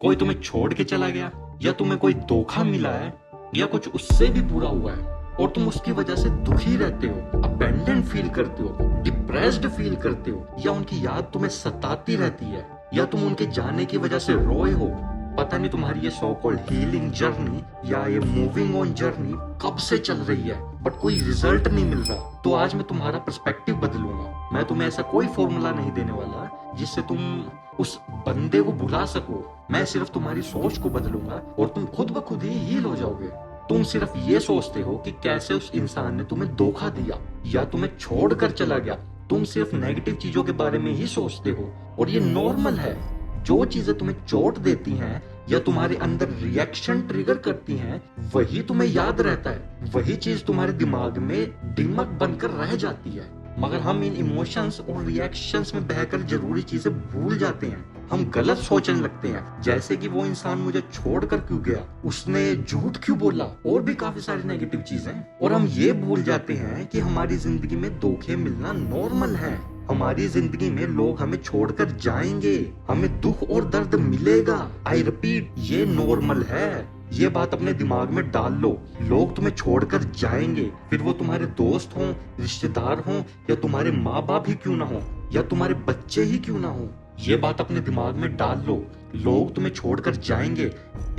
कोई तुम्हें छोड़ के चला गया, या तुम्हें कोई धोखा मिला है, या कुछ उससे भी बुरा हुआ है और तुम उसकी वजह से दुखी रहते हो, अबैंडन फील करते हो, डिप्रेस्ड फील करते हो, या उनकी याद तुम्हें सताती रहती है, या तुम उनके जाने की वजह से रोए हो। पता नहीं तुम्हारी ये सो कॉल्ड हीलिंग जर्नी या ये मूविंग ऑन जर्नी कब से चल रही है, बट कोई रिजल्ट नहीं मिल रहा। तो आज मैं तुम्हारा पर्सपेक्टिव बदलूंगा। मैं तुम्हें ऐसा कोई फॉर्मूला नहीं देने वाला जिससे तुम उस बंदे को भुला सको। मैं सिर्फ तुम्हारी सोच को बदलूंगा और तुम खुद ब खुद ही हील हो जाओगे। तुम सिर्फ ये सोचते हो कि कैसे उस इंसान ने तुम्हें धोखा दिया या तुम्हें छोड़कर चला गया। तुम सिर्फ नेगेटिव चीजों के बारे में ही सोचते हो और ये नॉर्मल है। जो चीजें तुम्हें चोट देती हैं या तुम्हारे अंदर रिएक्शन ट्रिगर करती हैं, वही तुम्हें याद रहता है, वही चीज तुम्हारे दिमाग में दिमक बनकर रह जाती है। मगर हम इन इमोशंस और रिएक्शंस में बहकर जरूरी चीजें भूल जाते हैं। हम गलत सोचने लगते हैं, जैसे कि वो इंसान मुझे छोड़कर क्यों गया, उसने झूठ क्यों बोला, और भी काफी सारी नेगेटिव चीजें। और हम ये भूल जाते हैं कि हमारी जिंदगी में धोखे मिलना नॉर्मल है। हमारी जिंदगी में लोग हमें छोड़कर जाएंगे, हमें दुख और दर्द मिलेगा। आई रिपीट, ये नॉर्मल है। ये बात अपने दिमाग में डाल लो। लोग तुम्हें छोड़कर जाएंगे, फिर वो तुम्हारे दोस्त हों, रिश्तेदार हों, या तुम्हारे माँ बाप ही क्यों ना हो, या तुम्हारे बच्चे ही क्यों ना हो। ये बात अपने दिमाग में डाल लो। लोग तुम्हें छोड़कर जाएंगे,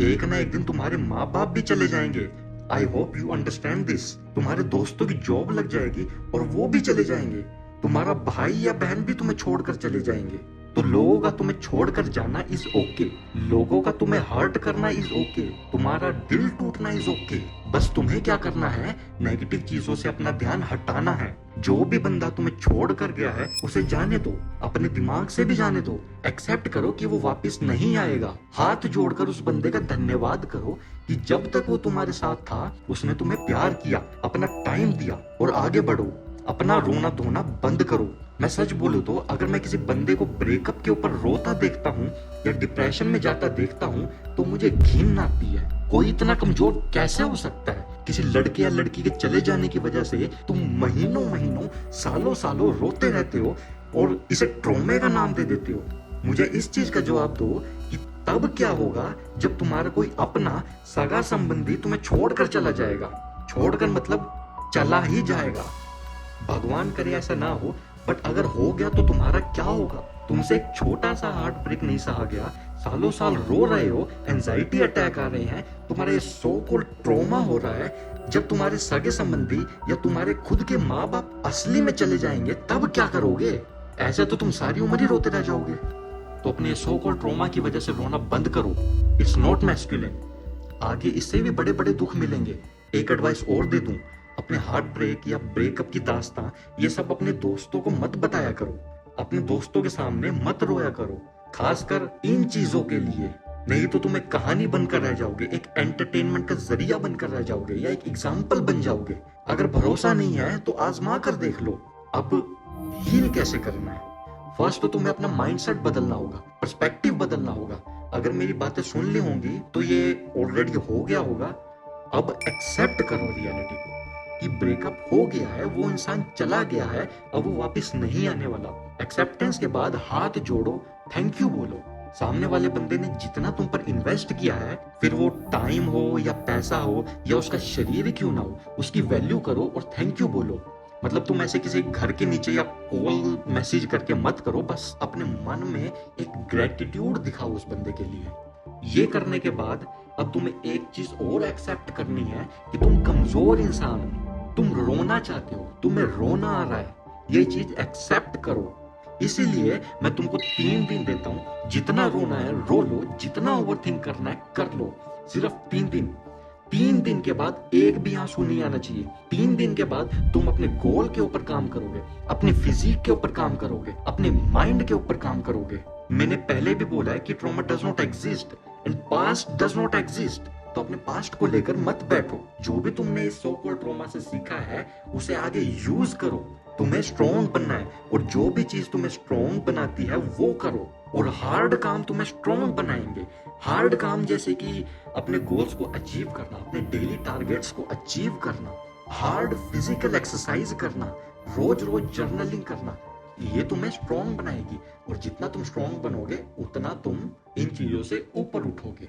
एक ना एक दिन तुम्हारे माँ बाप भी चले जाएंगे। I hope you understand this. तुम्हारे दोस्तों की जॉब लग जाएगी और वो भी चले जाएंगे। तुम्हारा भाई या बहन भी तुम्हें छोड़कर चले जाएंगे। तो लोगों का तुम्हें छोड़कर जाना इज ओके, लोगों का तुम्हें हर्ट करना इज ओके, तुम्हारा दिल टूटना इज ओके। बस तुम्हें क्या करना है, नेगेटिव चीजों से अपना ध्यान हटाना है। जो भी बंदा तुम्हें छोड़ कर गया है उसे जाने दो, अपने दिमाग से भी जाने दो। एक्सेप्ट करो कि वो वापस नहीं आएगा। हाथ जोड़कर उस बंदे का धन्यवाद करो कि जब तक वो तुम्हारे साथ था उसने तुम्हें प्यार किया, अपना टाइम दिया, और आगे बढ़ो। अपना रोना धोना बंद करो। मैं सच बोलूं तो अगर मैं किसी बंदे को ब्रेकअप के ऊपर रोता देखता हूँ या डिप्रेशन में जाता देखता हूँ तो मुझे घिन आती है। कोई इतना कमजोर कैसे हो सकता है? किसी लड़के या लड़की के चले जाने की वजह से तुम महीनों महीनों सालों सालों रोते रहते हो और इसे ट्रॉमे का नाम दे देते हो। मुझे इस चीज का जवाब दो कि तब क्या होगा जब तुम्हारा कोई अपना सगा संबंधी तुम्हें छोड़कर चला जाएगा। छोड़कर मतलब चला ही जाएगा। भगवान करे ऐसा ना हो, बट अगर हो गया तो तुम्हारा क्या होगा? तुमसे एक छोटा सा हार्ट ब्रेक नहीं सहा गया, सालों साल रो रहे हो, एंजाइटी अटैक आ रहे हैं, तुम्हारे सो कॉल्ड ट्रॉमा हो रहा है। जब तुम्हारे सगे संबंधी या तुम्हारे खुद के माँ बाप असली में चले जाएंगे तब क्या करोगे? ऐसे तो तुम सारी उम्र ही रोते रह जाओगे। तो अपने सो कॉल्ड ट्रॉमा की वजह से रोना बंद करो। It's not masculine. आगे इससे भी बड़े बड़े दुख मिलेंगे। एक एडवाइस और दे दूं, अपने हार्ट ब्रेक या ब्रेकअप की दास्तां ये सब अपने दोस्तों को मत बताया करो। अपने दोस्तों के सामने मत रोया करो, खासकर इन चीजों के लिए। नहीं तो तुम एक कहानी बनकर रह जाओगे, एक एंटरटेनमेंट का जरिया बनकर रह जाओगे, या एक एग्जाम्पल बन जाओगे। अगर भरोसा नहीं है तो आजमा कर देख लो। अब हील कैसे करना है? फर्स्ट तो तुम्हें अपना माइंडसेट बदलना होगा, पर्सपेक्टिव बदलना होगा। अगर मेरी बातें सुन ली होंगी तो ये ऑलरेडी हो गया होगा। अब एक्सेप्ट करो रियलिटी को कि ब्रेकअप हो गया है, वो इंसान चला गया है, अब वो वापस नहीं आने वाला। एक्सेप्टेंस के बाद हाथ जोड़ो, थैंक यू बोलो। सामने वाले बंदे ने जितना तुम पर इन्वेस्ट किया है, फिर वो टाइम हो या पैसा हो या उसका शरीर ही क्यों ना हो, उसकी वैल्यू करो और थैंक यू बोलो। मतलब तुम ऐसे किसी घर के नीचे या कॉल मैसेज करके मत करो, बस अपने मन में एक ग्रेटिट्यूड दिखाओ उस बंदे के लिए। ये करने के बाद अब तुम्हें एक चीज और एक्सेप्ट करनी है कि तुम कमजोर इंसान हो, तुम रोना चाहते हो, तुम्हें रोना आ रहा है। ये चीज एक्सेप्ट करो। इसीलिए मैं तुमको 3 दिन देता हूँ, जितना रोना है रो लो, जितना ओवरथिंक करना है कर लो। सिर्फ 3 दिन। 3 दिन के बाद एक भी आंसू नहीं आना चाहिए। 3 दिन के बाद तुम अपने गोल के ऊपर काम करोगे, अपने फिजिक के ऊपर काम करोगे, अपने माइंड के ऊपर काम करोगे। मैंने पहले भी बोला है कि trauma does not exist and past does not exist. तो अपने पास्ट को लेकर मत बैठो। जो भी तुमने इस सो कॉल्ड ट्रॉमा से सीखा है उसे आगे यूज करो। तुम्हें स्ट्रॉन्ग बनना है और जो भी चीज तुम्हें स्ट्रॉन्ग बनाती है वो करो। और हार्ड काम तुम्हें स्ट्रॉन्ग बनाएंगे। हार्ड काम जैसे कि अपने गोल्स को अचीव करना, अपने डेली टारगेट्स को अचीव करना, हार्ड फिजिकल एक्सरसाइज करना, रोज रोज जर्नलिंग करना, ये तुम्हें स्ट्रांग बनाएगी, और जितना तुम स्ट्रांग बनोगे उतना तुम इन चीजों से ऊपर उठोगे।